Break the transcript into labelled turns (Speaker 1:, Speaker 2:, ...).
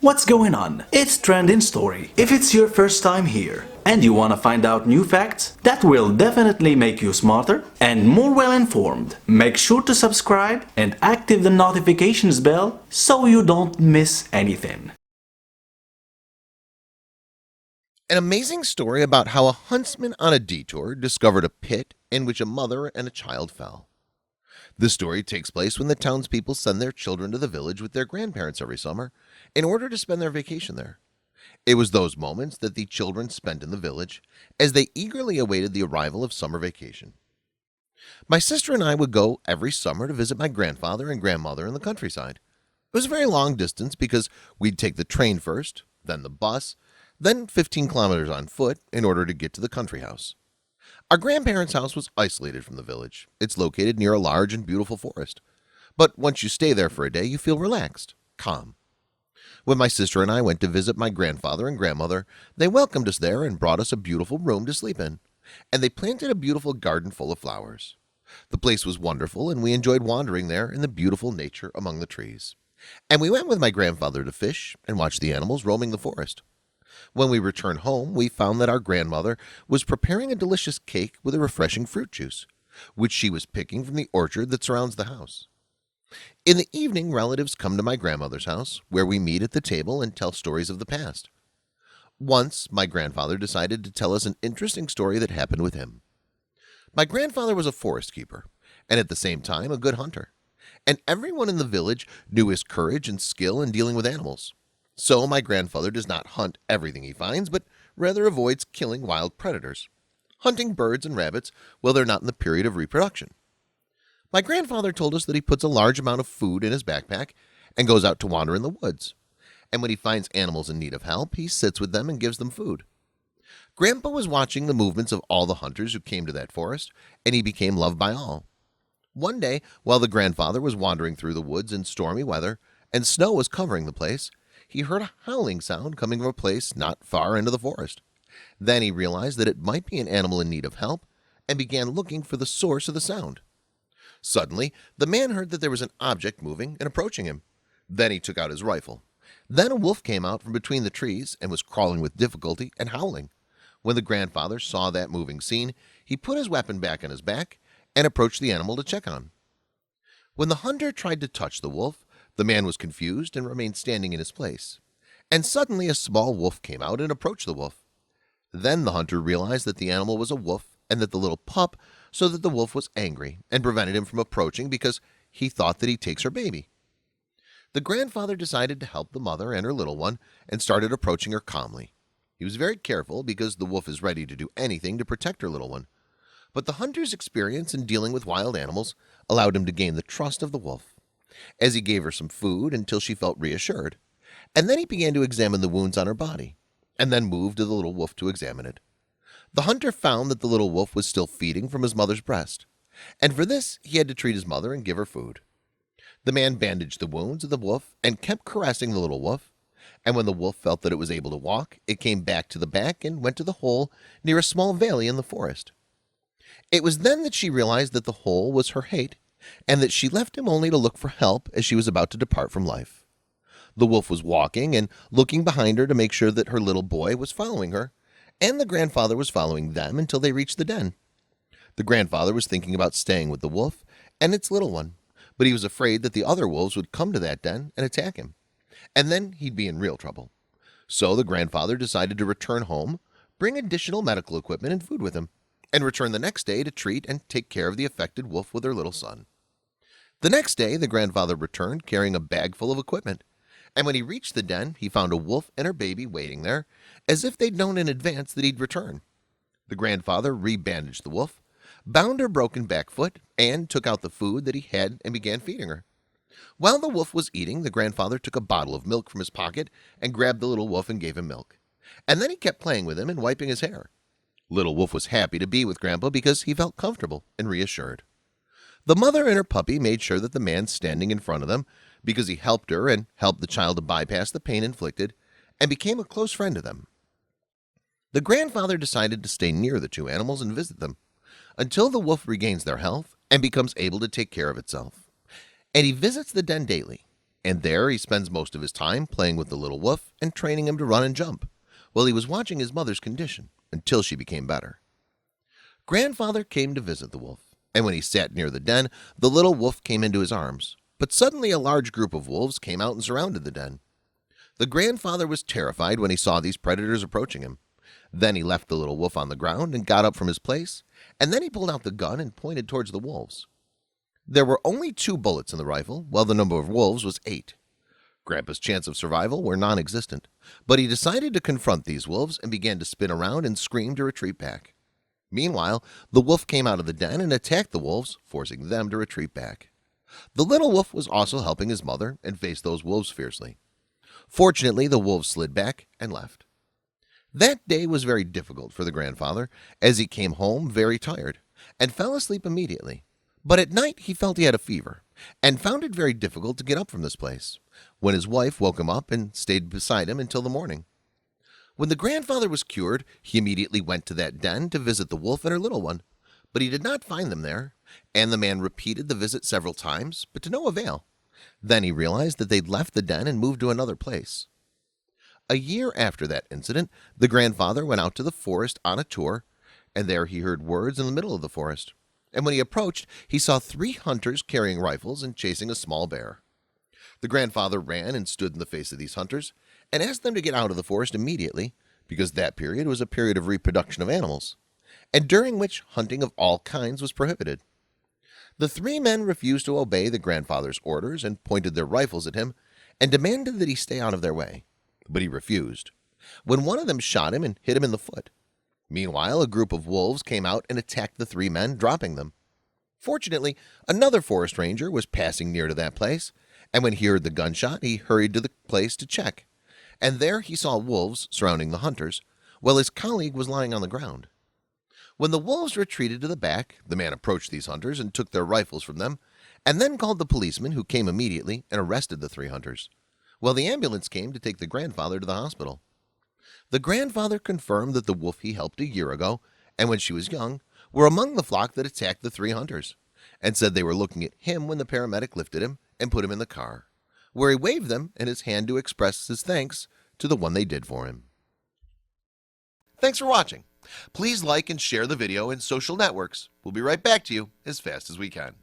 Speaker 1: What's going on? It's Trending Story. If it's your first time here and you want to find out new facts that will definitely make you smarter and more well informed, make sure to subscribe and active the notifications bell so you don't miss anything.
Speaker 2: An amazing story about how a huntsman on a detour discovered a pit in which a mother and a child fell. This story takes place when the townspeople send their children to the village with their grandparents every summer in order to spend their vacation there. It was those moments that the children spent in the village as they eagerly awaited the arrival of summer vacation. My sister and I would go every summer to visit my grandfather and grandmother in the countryside. It was a very long distance because we'd take the train first, then the bus, then 15 kilometers on foot in order to get to the country house. Our grandparents' house was isolated from the village. It's located near a large and beautiful forest. But once you stay there for a day, you feel relaxed, calm. When my sister and I went to visit my grandfather and grandmother, they welcomed us there and brought us a beautiful room to sleep in. And they planted a beautiful garden full of flowers. The place was wonderful, and we enjoyed wandering there in the beautiful nature among the trees. And we went with my grandfather to fish and watch the animals roaming the forest. When we returned home, we found that our grandmother was preparing a delicious cake with a refreshing fruit juice, which she was picking from the orchard that surrounds the house. In the evening, relatives come to my grandmother's house, where we meet at the table and tell stories of the past. Once, my grandfather decided to tell us an interesting story that happened with him. My grandfather was a forest keeper, and at the same time a good hunter, and everyone in the village knew his courage and skill in dealing with animals. So my grandfather does not hunt everything he finds, but rather avoids killing wild predators, hunting birds and rabbits while they're not in the period of reproduction. My grandfather told us that he puts a large amount of food in his backpack and goes out to wander in the woods. And when he finds animals in need of help, he sits with them and gives them food. Grandpa was watching the movements of all the hunters who came to that forest, and he became loved by all. One day, while the grandfather was wandering through the woods in stormy weather and snow was covering the place, he heard a howling sound coming from a place not far into the forest. Then he realized that it might be an animal in need of help and began looking for the source of the sound. Suddenly, the man heard that there was an object moving and approaching him. Then he took out his rifle. Then a wolf came out from between the trees and was crawling with difficulty and howling. When the grandfather saw that moving scene, he put his weapon back on his back and approached the animal to check on. When the hunter tried to touch the wolf, the man was confused and remained standing in his place. And suddenly a small wolf came out and approached the wolf. Then the hunter realized that the animal was a wolf and that the little pup, so that the wolf was angry and prevented him from approaching because he thought that he takes her baby. The grandfather decided to help the mother and her little one and started approaching her calmly. He was very careful because the wolf is ready to do anything to protect her little one. But the hunter's experience in dealing with wild animals allowed him to gain the trust of the wolf, as he gave her some food until she felt reassured. And then he began to examine the wounds on her body, and then moved to the little wolf to examine it. The hunter found that the little wolf was still feeding from his mother's breast, and for this he had to treat his mother and give her food. The man bandaged the wounds of the wolf and kept caressing the little wolf, and when the wolf felt that it was able to walk, it came back to the back and went to the hole near a small valley in the forest. It was then that she realized that the hole was her hate, and that she left him only to look for help as she was about to depart from life. The wolf was walking and looking behind her to make sure that her little boy was following her, and the grandfather was following them until they reached the den. The grandfather was thinking about staying with the wolf and its little one, but he was afraid that the other wolves would come to that den and attack him, and then he'd be in real trouble. So the grandfather decided to return home, bring additional medical equipment and food with him, and return the next day to treat and take care of the affected wolf with her little son. The next day, the grandfather returned carrying a bag full of equipment, and when he reached the den, he found a wolf and her baby waiting there, as if they'd known in advance that he'd return. The grandfather rebandaged the wolf, bound her broken back foot, and took out the food that he had and began feeding her. While the wolf was eating, the grandfather took a bottle of milk from his pocket and grabbed the little wolf and gave him milk. And then he kept playing with him and wiping his hair. Little Wolf was happy to be with Grandpa because he felt comfortable and reassured. The mother and her puppy made sure that the man standing in front of them, because he helped her and helped the child to bypass the pain inflicted, and became a close friend to them. The grandfather decided to stay near the two animals and visit them, until the wolf regains their health and becomes able to take care of itself. And he visits the den daily. And there he spends most of his time playing with the little wolf and training him to run and jump, while he was watching his mother's condition until she became better. Grandfather came to visit the wolf, and when he sat near the den, the little wolf came into his arms. But suddenly a large group of wolves came out and surrounded the den. The grandfather was terrified when he saw these predators approaching him. Then he left the little wolf on the ground and got up from his place, and then he pulled out the gun and pointed towards the wolves. There were only 2 bullets in the rifle, while the number of wolves was 8. Grandpa's chance of survival were non-existent, but he decided to confront these wolves and began to spin around and scream to retreat back. Meanwhile, the wolf came out of the den and attacked the wolves, forcing them to retreat back. The little wolf was also helping his mother and faced those wolves fiercely. Fortunately, the wolves slid back and left. That day was very difficult for the grandfather, as he came home very tired and fell asleep immediately. But at night he felt he had a fever and found it very difficult to get up from this place, when his wife woke him up and stayed beside him until the morning. When the grandfather was cured, he immediately went to that den to visit the wolf and her little one, but he did not find them there, and the man repeated the visit several times, but to no avail. Then he realized that they'd left the den and moved to another place. A year after that incident, the grandfather went out to the forest on a tour, and there he heard words in the middle of the forest. And when he approached, he saw 3 hunters carrying rifles and chasing a small bear. The grandfather ran and stood in the face of these hunters and asked them to get out of the forest immediately, because that period was a period of reproduction of animals, and during which hunting of all kinds was prohibited. The 3 men refused to obey the grandfather's orders and pointed their rifles at him and demanded that he stay out of their way, but he refused, when one of them shot him and hit him in the foot. Meanwhile, a group of wolves came out and attacked the 3 men, dropping them. Fortunately, another forest ranger was passing near to that place, and when he heard the gunshot, he hurried to the place to check, and there he saw wolves surrounding the hunters, while his colleague was lying on the ground. When the wolves retreated to the back, the man approached these hunters and took their rifles from them, and then called the policeman, who came immediately and arrested the 3 hunters, while the ambulance came to take the grandfather to the hospital. The grandfather confirmed that the wolf he helped a year ago, and when she was young, were among the flock that attacked the 3 hunters, and said they were looking at him when the paramedic lifted him and put him in the car, where he waved them in his hand to express his thanks to the one they did for him. Thanks for watching. Please like and share the video in social networks. We'll be right back to you as fast as we can.